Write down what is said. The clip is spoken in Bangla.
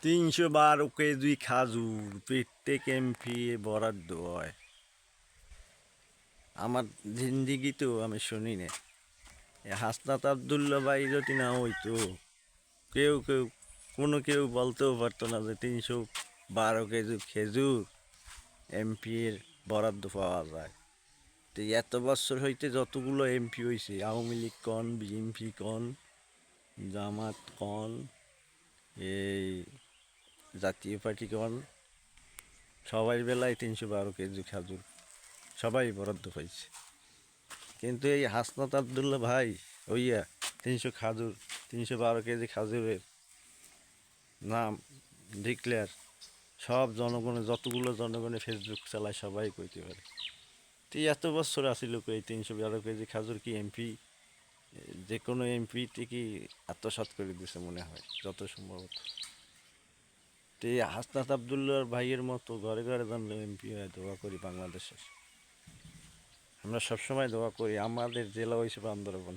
312 কেজি খাজুর প্রত্যেক এমপি বরাদ্দ হয়। আমার জিন্দিগিতেও আমি শুনি না হাসনাত আবদুল্লা ভাই যদি না হইতো কেউ কেউ বলতেও পারতো না যে 312 কেজি খেজুর এমপির বরাদ্দ পাওয়া যায়। তো এত বছর হইতে যতগুলো এমপি হয়েছে, আওয়ামী লীগ কন, বিএনপি কন, জামাত কন, এই জাতীয় পার্টি কন, সবাই বেলায় 312 কেজি খাজুর সবাই বরাদ্দ পাইছে। কিন্তু এই হাসনাত আবদুল্লা ভাই হইয়া 312 কেজি খাজুরের নাম ডিক্লেয়ার সব জনগণের যতগুলো জনগণের ফেসবুক চালায় সবাই কইতে পারে। তো এত বছর আসিল এই 312 কেজি খাজুর কি এমপি, যে কোনো এমপি কি আত্মসাৎ করে দিছে মনে হয় যত সম্ভবত। তো এই হাসনাত আবদুল্লার ভাইয়ের মতো ঘরে ঘরে জানলে এমপি হয় দোয়া করি বাংলাদেশের। আমরা সবসময় দোয়া করি আমাদের জেলা হয়েছে বান্দরবন।